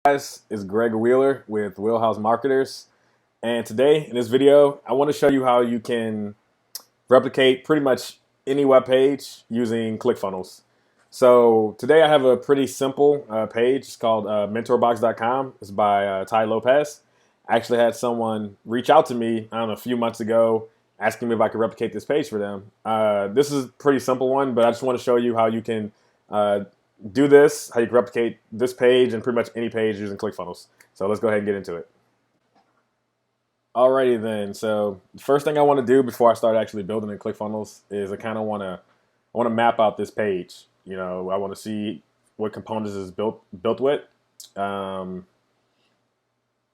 Guys, it's Greg Wheeler with Wheelhouse Marketers, and today in this video I want to show you how you can replicate pretty much any web page using Clickfunnels. So today I have a pretty simple page. It's called mentorbox.com. It's by Ty Lopez. I actually had someone reach out to me, I don't know, a few months ago asking me if I could replicate this page for them. This is a pretty simple one, but I just want to show you how you can do this, how you can replicate this page and pretty much any page using ClickFunnels. So let's go ahead and get into it. Alrighty then. So the first thing I want to do before I start actually building in ClickFunnels is I want to map out this page. I want to see what components is built with. Um,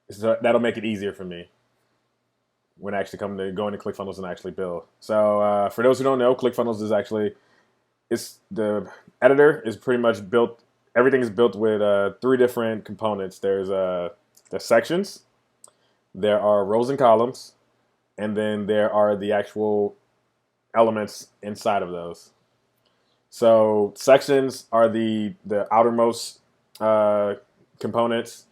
so that'll make it easier for me when I actually come to go into ClickFunnels and actually build. So for those who don't know, ClickFunnels is actually it's the editor is pretty much built. Everything is built with three different components. There's the sections, there are rows and columns, and then there are the actual elements inside of those. So sections are the outermost components.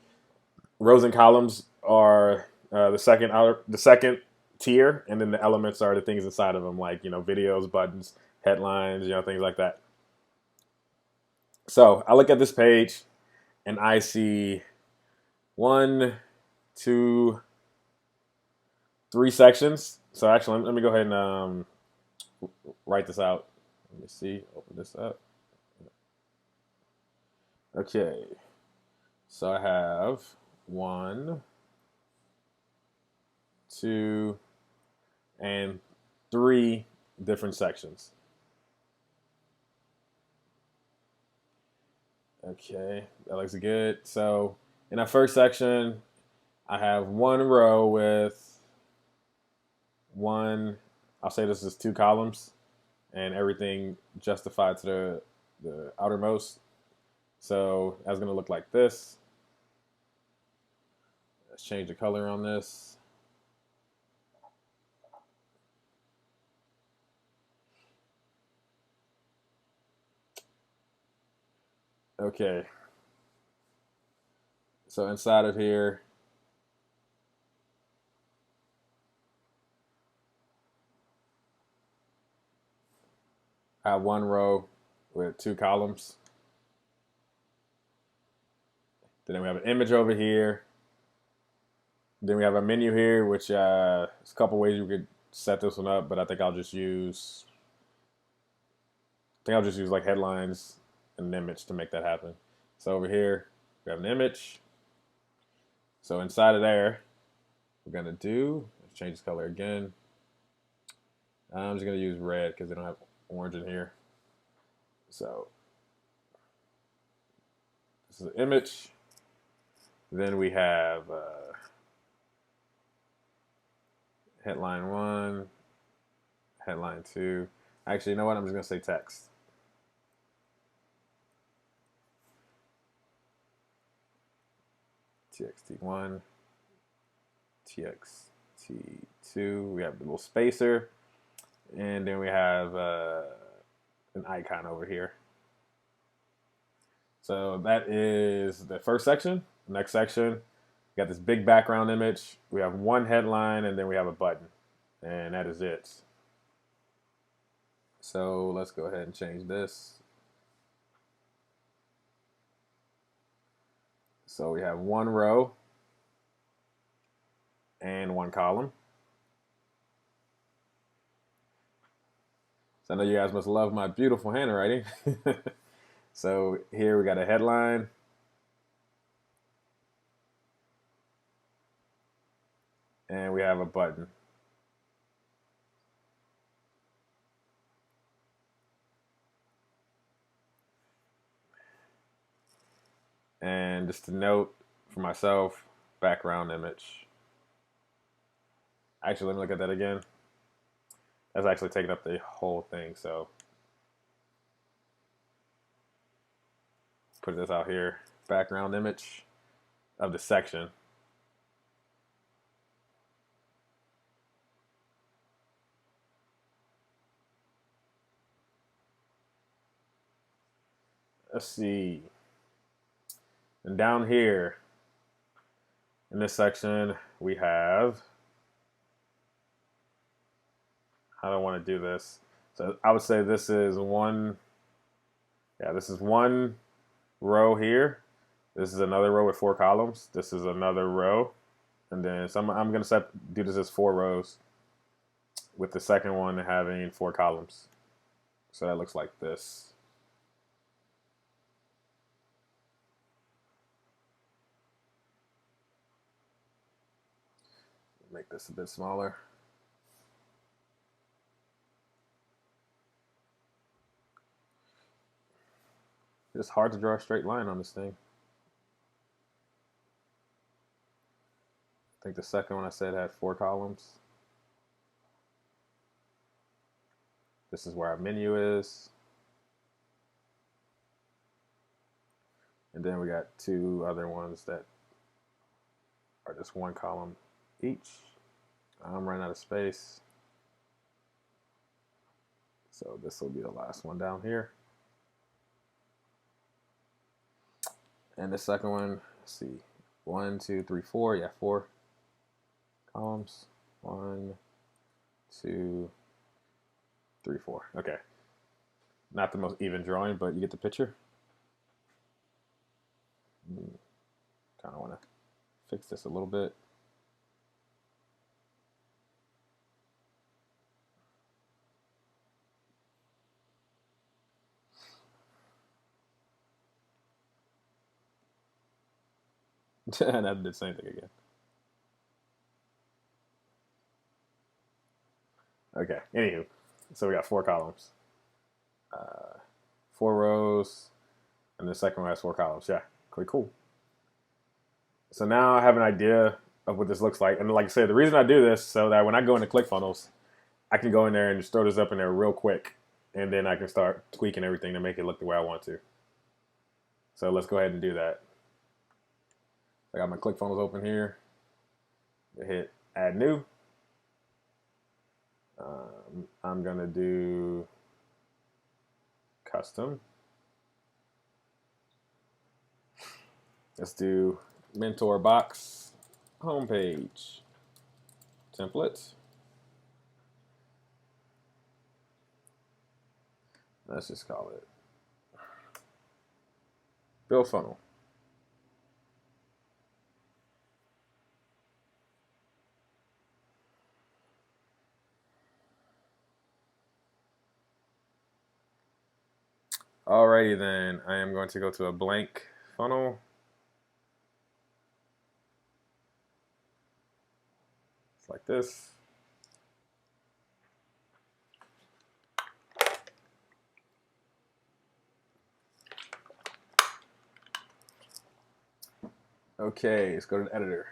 Rows and columns are the second tier, and then the elements are the things inside of them, like videos, buttons, headlines, things like that. So I look at this page and I see one, two, three sections. So actually, let me go ahead and write this out. Let me see. Open this up. Okay. So I have one, two, and three different sections. Okay, that looks good. So in that first section, I have one row with one, I'll say this is two columns, and everything justified to the outermost. So that's going to look like this. Let's change the color on this. Okay. So inside of here, I have one row with two columns. Then we have an image over here. Then we have a menu here, which there's a couple ways you could set this one up, but I think I'll just use like headlines and an image to make that happen. So over here, we have an image. So inside of there, we're gonna let's change this color again. I'm just gonna use red because they don't have orange in here. So this is an image. Then we have headline one, headline two. Actually, you know what? I'm just gonna say text. TXT1, TXT2. We have the little spacer, and then we have an icon over here. So that is the first section. The next section, we got this big background image. We have one headline, and then we have a button, and that is it. So let's go ahead and change this. So we have one row and one column. So I know you guys must love my beautiful handwriting. So here we got a headline. And we have a button. And just a note for myself, background image. Actually, let me look at that again. That's actually taking up the whole thing, so put this out here. Background image of the section. Let's see. And down here, In this section, we have, I don't want to do this. So I would say this is one, yeah, this is one row here. This is another row with 4 columns. This is another row. And then I'm going to do this as 4 rows with the second one having 4 columns. So that looks like this. Make this a bit smaller. It's hard to draw a straight line on this thing. I think the second one I said had 4 columns. This is where our menu is. And then we got 2 other ones that are just 1 column each. I'm running out of space. So this will be the last one down here. And the second one, let's see, 1, 2, 3, 4. Yeah, 4 columns. 1, 2, 3, 4. Okay. Not the most even drawing, but you get the picture. Kind of want to fix this a little bit. And I did the same thing again. Okay, anywho, so we got 4 columns, 4 rows, and the second one has 4 columns. Yeah, cool. So now I have an idea of what this looks like. And like I said, the reason I do this so that when I go into Clickfunnels, I can go in there and just throw this up in there real quick. And then I can start tweaking everything to make it look the way I want to. So let's go ahead and do that. I got my Clickfunnels open here. I hit add new. I'm going to do custom. Let's do mentor box homepage template. Let's just call it build funnel. Alrighty then, I am going to go to a blank funnel. It's like this. Okay, let's go to the editor.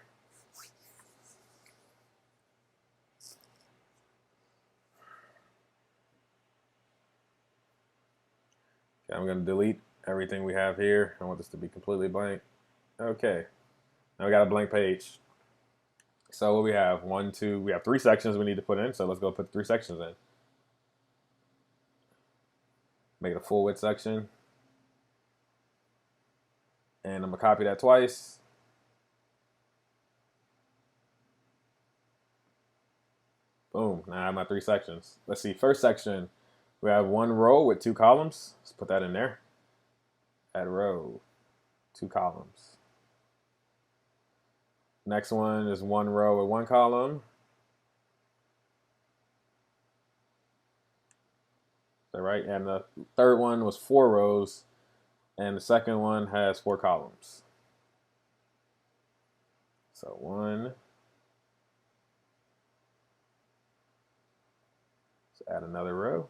Okay, I'm going to delete everything we have here. I want this to be completely blank. Okay, now we got a blank page. So what we have, 1, 2, we have 3 sections we need to put in. So let's go put 3 sections in. Make it a full width section. And I'm going to copy that twice. Boom, now I have my 3 sections. Let's see, first section, we have 1 row with 2 columns. Let's put that in there. Add row, 2 columns. Next one is 1 row with 1 column. Is that right? And the third one was 4 rows, and the second one has 4 columns. So 1. Let's add another row.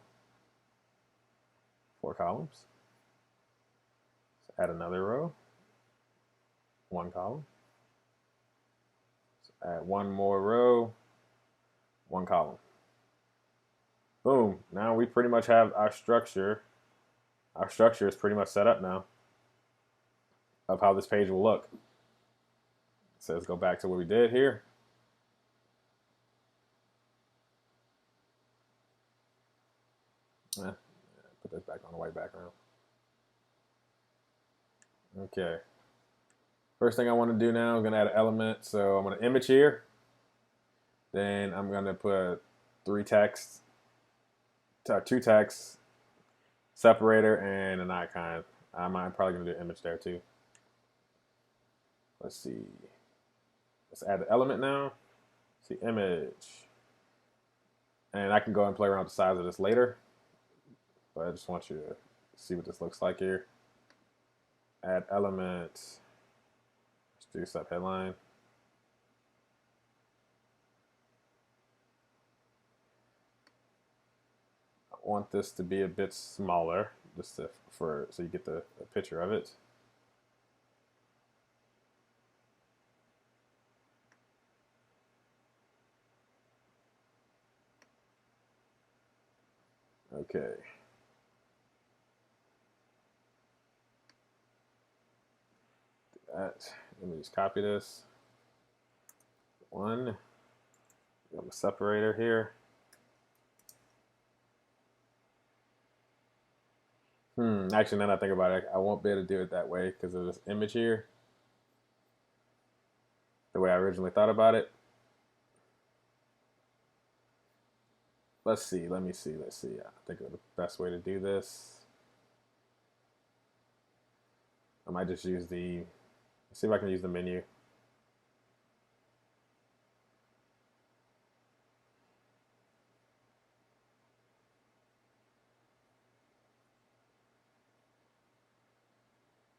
4 columns. Let's add another row. 1 column. Let's add 1 more row. 1 column. Boom. Now we pretty much have our structure. Our structure is pretty much set up now of how this page will look. So let's go back to what we did here. Put this back on the white background. Okay. First thing I want to do now, I'm going to add an element. So I'm going to image here. Then I'm going to put two texts, separator, and an icon. I'm probably going to do an image there too. Let's see. Let's add the element now. See, image. And I can go and play around with the size of this later. But I just want you to see what this looks like here. Add element. Let's do sub headline. I want this to be a bit smaller, just so you get a picture of it. Okay. Let me just copy this. One. We have a separator here. Actually, now that I think about it, I won't be able to do it that way because of this image here. The way I originally thought about it. Let's see. Let me see. Let's see. I think the best way to do this. I might just use the. Let's see if I can use the menu.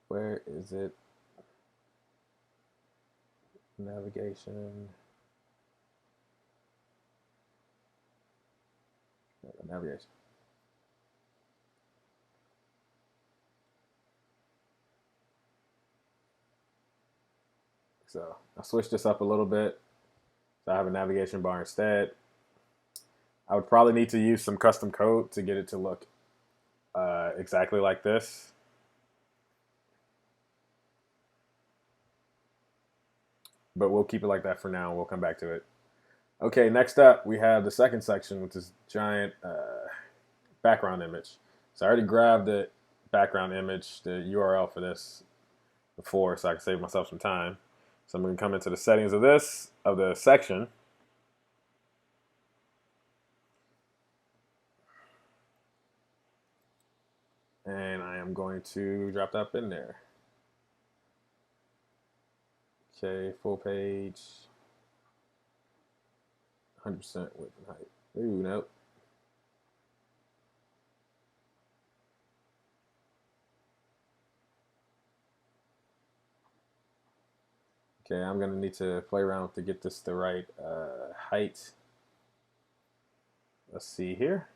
Where is it? Navigation. Navigation. So I switched this up a little bit. So I have a navigation bar instead. I would probably need to use some custom code to get it to look exactly like this. But we'll keep it like that for now, and we'll come back to it. Okay, next up, we have the second section, which is giant background image. So I already grabbed the background image, the URL for this before, so I can save myself some time. So I'm going to come into the settings of the section. And I am going to drop that in there. Okay, full page. 100% width and height. Ooh, nope. Okay, I'm going to need to play around to get this the right height. Let's see here.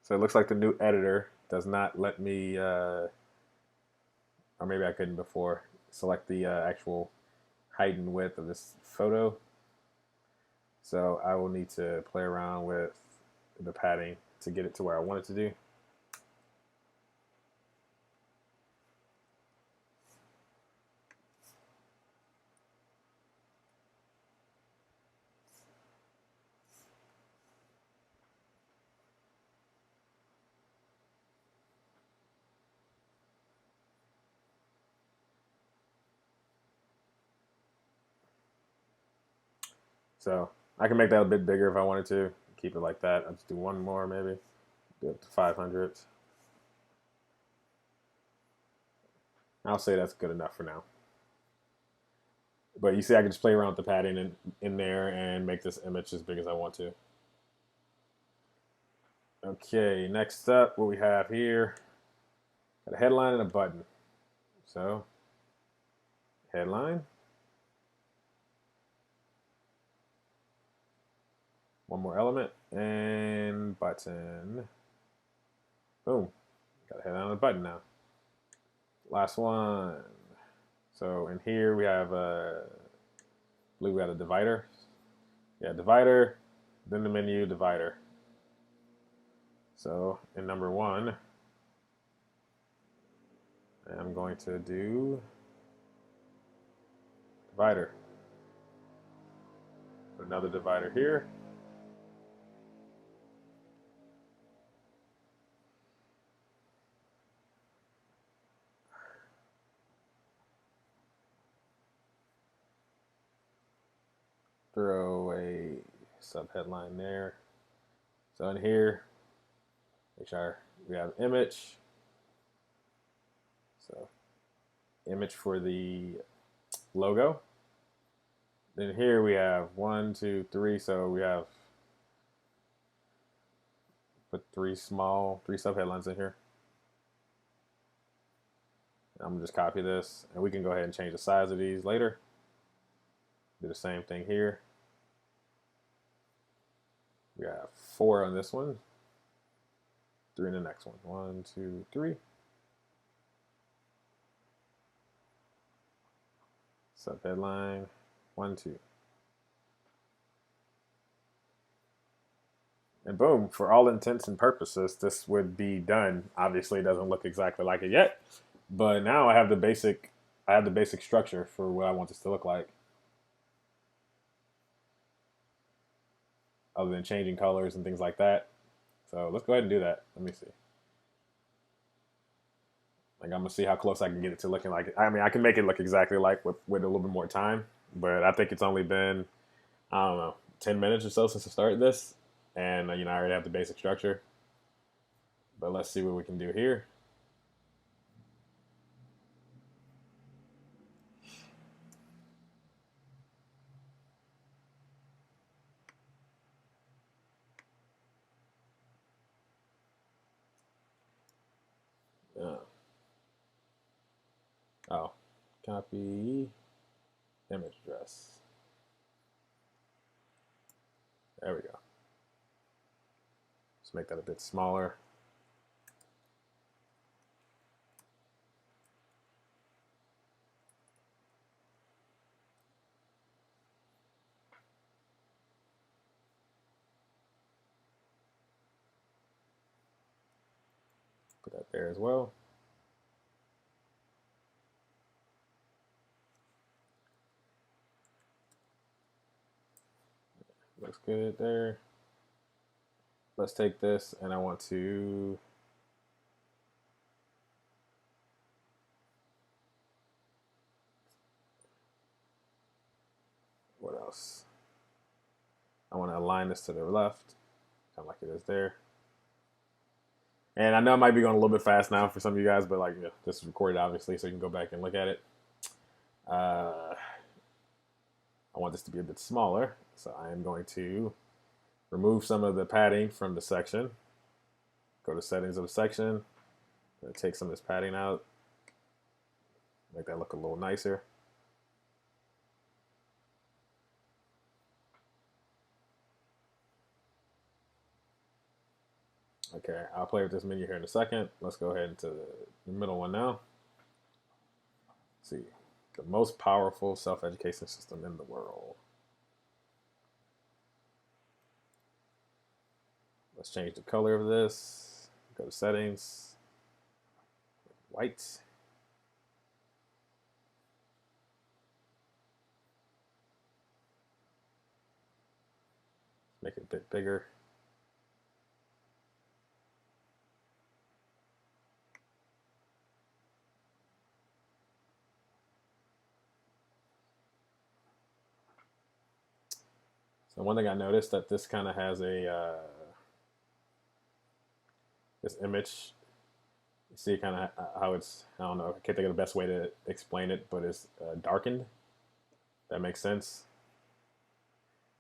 So it looks like the new editor does not let me, or maybe I couldn't before, select the actual height and width of this photo. So I will need to play around with the padding to get it to where I want it to do. So I can make that a bit bigger if I wanted to. Keep it like that. I'll just do one more maybe. Do up to 500. I'll say that's good enough for now. But you see, I can just play around with the padding in there and make this image as big as I want to. Okay, next up, what we have here, got a headline and a button. So, headline. One more element and button. Boom. Got a headline and a button now. Last one. So in here we have I believe we got a divider. Yeah, divider, then the menu, divider. So in number one, I'm going to do divider. Put another divider here. Throw a subheadline there. So in here, make sure we have image. So image for the logo. Then here we have 1, 2, 3. So we have put three subheadlines in here. I'm gonna just copy this, and we can go ahead and change the size of these later. Do the same thing here. We have 4 on this one, 3 in the next one. 1, 2, 3. Subheadline 1, 2. And boom, for all intents and purposes, this would be done. Obviously, it doesn't look exactly like it yet, but now I have the basic structure for what I want this to look like. Other than changing colors and things like that. So let's go ahead and do that. Let me see. Like, I'm gonna see how close I can get it to looking like it. I mean, I can make it look exactly like with a little bit more time, but I think it's only been, I don't know, 10 minutes or so since I started this, and I already have the basic structure. But let's see what we can do here. Oh, copy image address. There we go. Let's make that a bit smaller. Put that there as well. Looks good there. Let's take this, and I want to what else? I want to align this to the left, kind of like it is there. And I know I might be going a little bit fast now for some of you guys, but like, this is recorded obviously, so you can go back and look at it. I want this to be a bit smaller, so I am going to remove some of the padding from the section. Go to settings of the section. Take some of this padding out. Make that look a little nicer. Okay, I'll play with this menu here in a second. Let's go ahead into the middle one now. Let's see, the most powerful self-education system in the world. Let's change the color of this. Go to settings, white. Make it a bit bigger. So one thing I noticed that this kind of has a this image. You see kind of how it's, I don't know, I can't think of the best way to explain it, but it's darkened. That makes sense.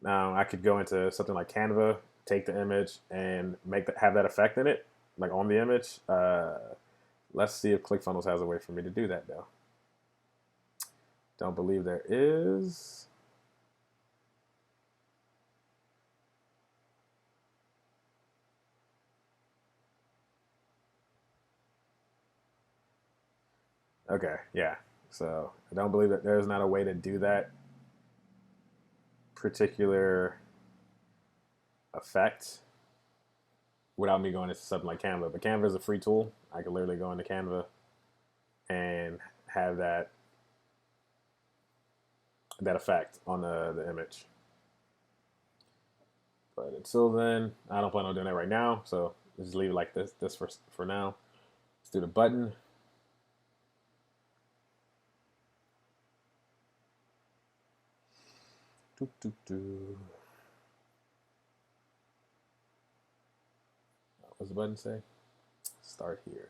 Now I could go into something like Canva, take the image and have that effect in it, like on the image. Let's see if ClickFunnels has a way for me to do that though. Don't believe there is. Okay, yeah. So I don't believe that there's not a way to do that particular effect without me going into something like Canva. But Canva is a free tool. I could literally go into Canva and have that that effect on the image. But until then, I don't plan on doing that right now. So just leave it like this for now. Let's do the button. What's the button say? Start here.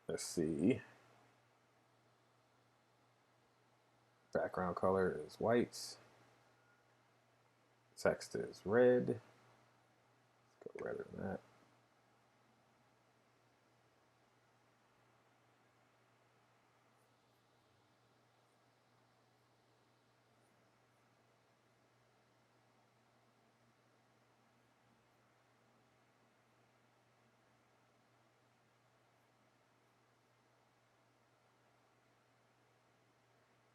Let's see. Background color is white. Text is red. Let's go redder than that.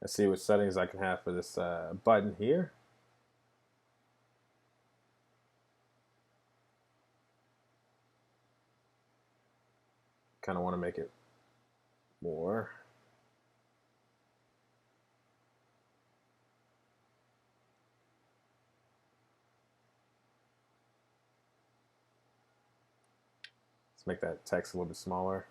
Let's see what settings I can have for this button here. Kind of want to make it more. Let's make that text a little bit smaller.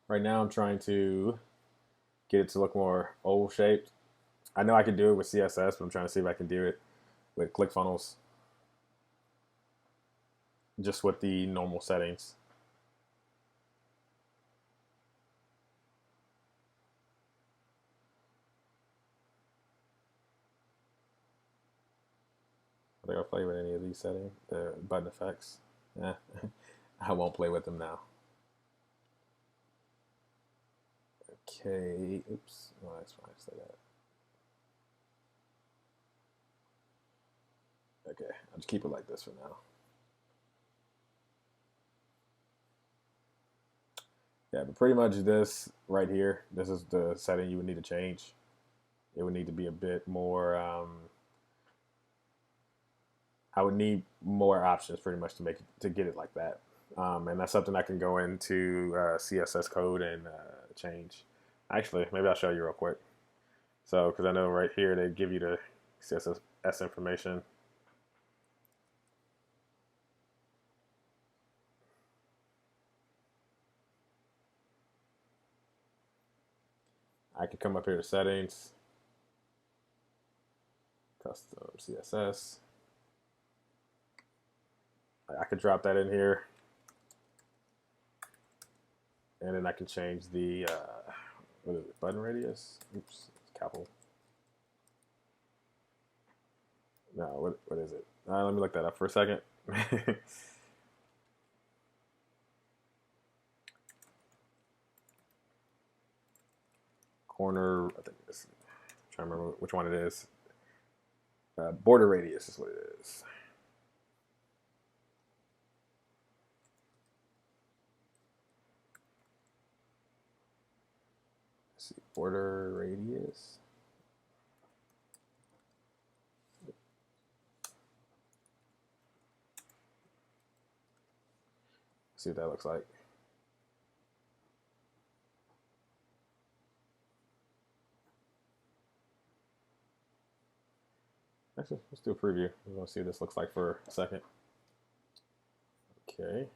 Right now I'm trying to get it to look more oval shaped. I know I can do it with CSS, but I'm trying to see if I can do it with Clickfunnels, just with the normal settings. I think I'll play with any of these settings, the button effects. I won't play with them now. Okay, oops, no, that's fine, say that. Okay, I'll just keep it like this for now. Yeah, but pretty much this right here, this is the setting you would need to change. It would need to be a bit more, I would need more options pretty much to make it, to get it like that. And that's something I can go into CSS code and change. Actually, maybe I'll show you real quick. So, because I know right here they give you the CSS information. I can come up here to settings, custom CSS. I could drop that in here, and then I can change the what is it, button radius? Oops, capital. No, what is it? Let me look that up for a second. Corner, I think this. I'm trying to remember which one it is. Border radius is what it is. Let's see, border radius. See what that looks like. Actually, let's do a preview. We're going to see what this looks like for a second. Okay.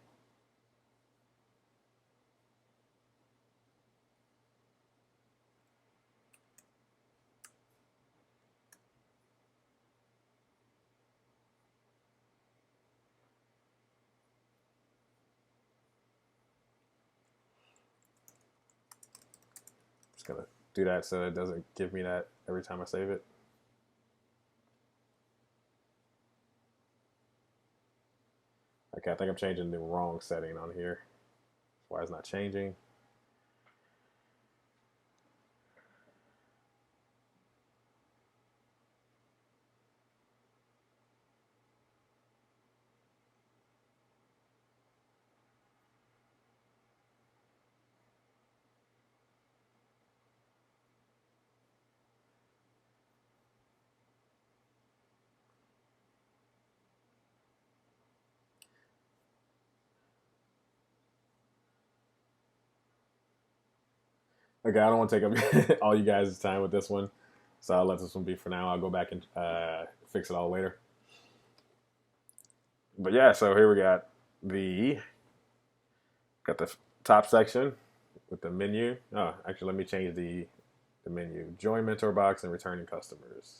Just going to do that so it doesn't give me that every time I save it. Okay, I think I'm changing the wrong setting on here. That's why it's not changing. Okay, I don't want to take up all you guys' time with this one, so I'll let this one be for now. I'll go back and fix it all later. But yeah, so here we got the top section with the menu. Oh, actually, let me change the menu. Join mentor box and returning customers.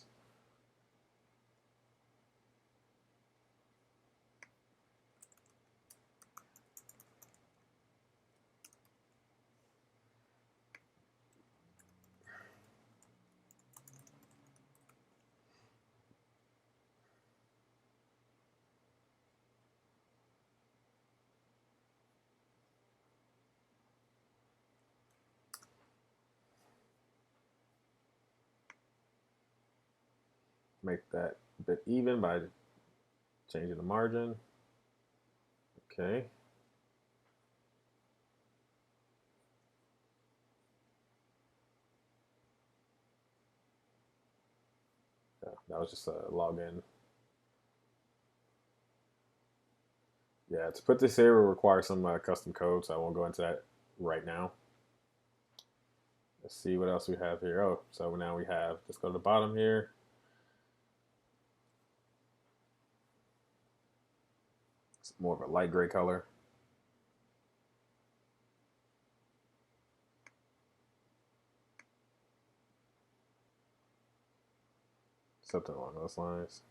Make that a bit even by changing the margin. Okay. Yeah, that was just a login. Yeah, to put this here will require some custom code, so I won't go into that right now. Let's see what else we have here. Oh, so now we have, let's go to the bottom here. It's more of a light gray color. Something along those lines.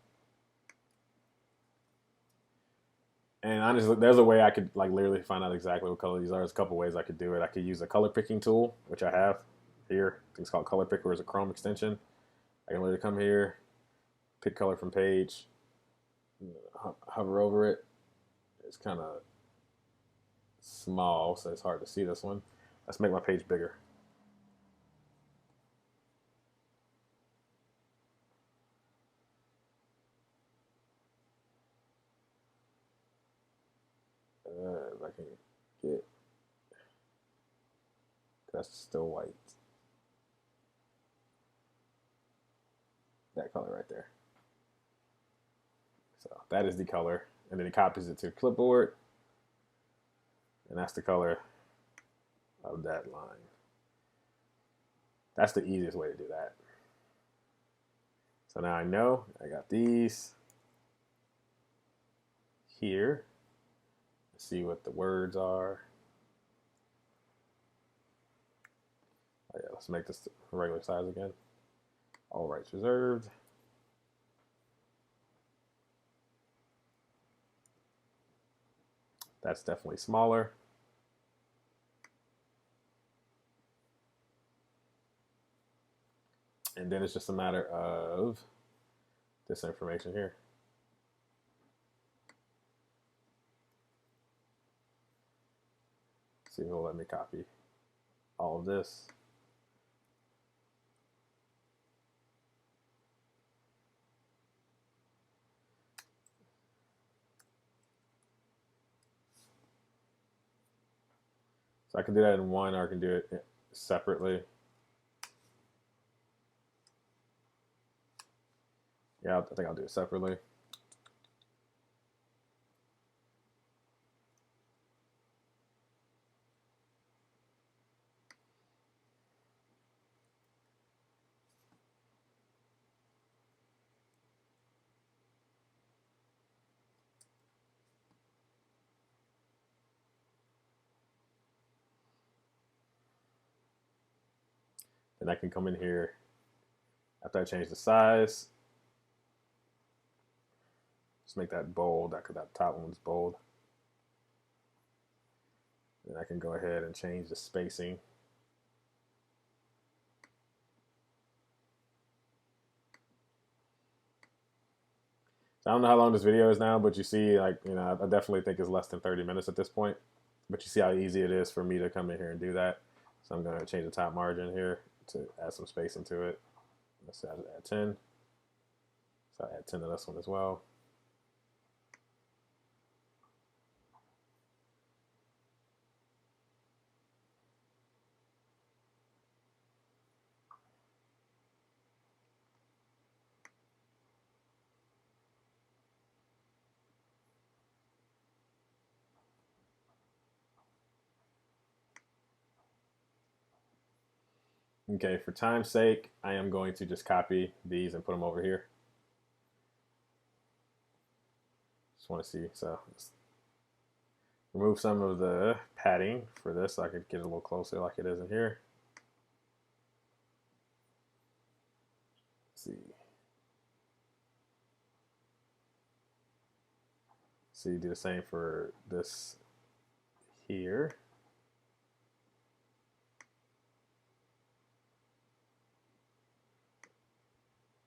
And honestly, there's a way I could like literally find out exactly what color these are. There's a couple ways I could do it. I could use a color picking tool, which I have here. I think it's called Color Picker. It's a Chrome extension. I can literally come here, pick color from page, hover over it. It's kind of small, so it's hard to see this one. Let's make my page bigger. If I can get, that's still white. That color right there. So that is the color, and then it copies it to clipboard, and that's the color of that line. That's the easiest way to do that. So now I know I got these here. Let's see what the words are. Oh yeah, let's make this regular size again. All rights reserved. That's definitely smaller. And then it's just a matter of this information here. See if it'll let me copy all of this. So I can do that in one, or I can do it separately. Yeah, I think I'll do it separately. And I can come in here after I change the size. Just make that bold, because that top one's bold. And I can go ahead and change the spacing. I don't know how long this video is now, but you see, like, I definitely think it's less than 30 minutes at this point. But you see how easy it is for me to come in here and do that. So I'm going to change the top margin here to add some space into it. Let's add 10. So I add 10 to this one as well. Okay, for time's sake, I am going to just copy these and put them over here. Just want to see, so let's remove some of the padding for this so I could get a little closer like it is in here. Let's see. So you do the same for this here.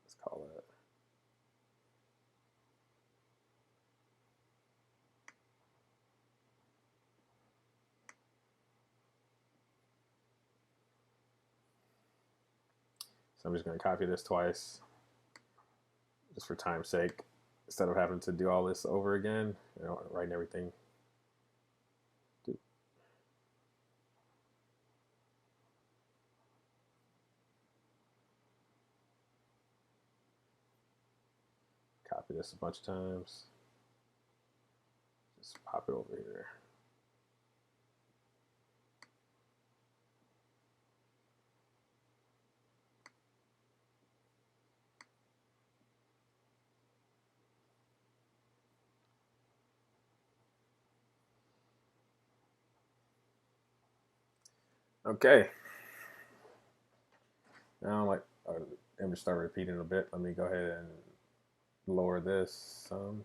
Let's call it. So I'm just going to copy this twice, just for time's sake, instead of having to do all this over again, writing everything. Copy this a bunch of times. Just pop it over here. Okay. Now, like, image start repeating a bit. Let me go ahead and lower this some.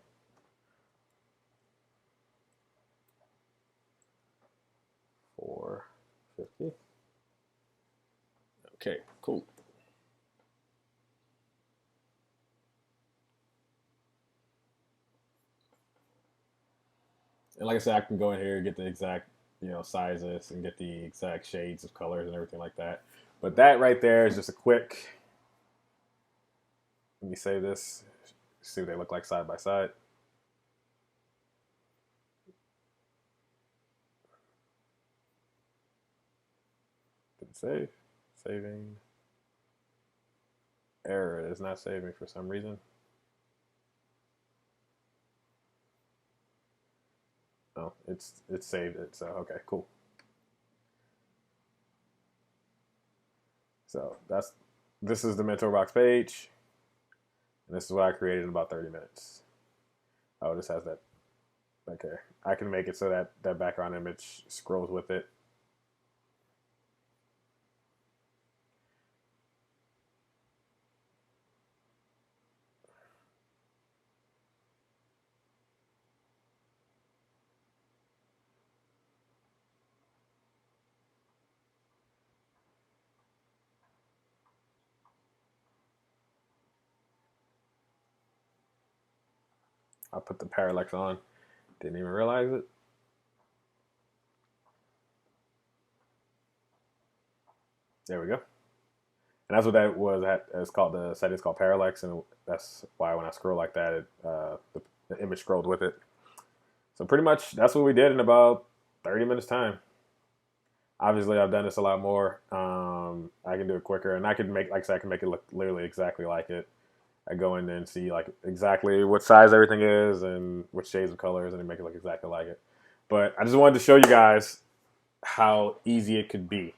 450. Okay, cool. And like I said, I can go in here and get the exact, sizes and get the exact shades of colors and everything like that. But that right there is just a quick. Let me save this. See what they look like side by side. Did it save? Saving. Error. It is not saving for some reason. Oh, it's saved it. So okay, cool. So this is the mentor box page, and this is what I created in about 30 minutes. Oh, this has that. Okay, I can make it so that that background image scrolls with it. I put the parallax on. Didn't even realize it. There we go. And that's what that was. It's called, the setting's called parallax, and that's why when I scroll like that, the image scrolled with it. So pretty much that's what we did in about 30 minutes time. Obviously, I've done this a lot more. I can do it quicker, and I can make, like I said, I can make it look literally exactly like it. I go in and see like exactly what size everything is and what shades of colors, and then make it look exactly like it. But I just wanted to show you guys how easy it could be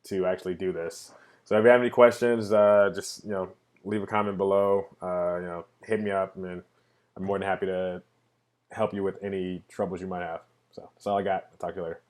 to actually do this. So if you have any questions, just leave a comment below. Hit me up, and I'm more than happy to help you with any troubles you might have. So that's all I got. I'll talk to you later.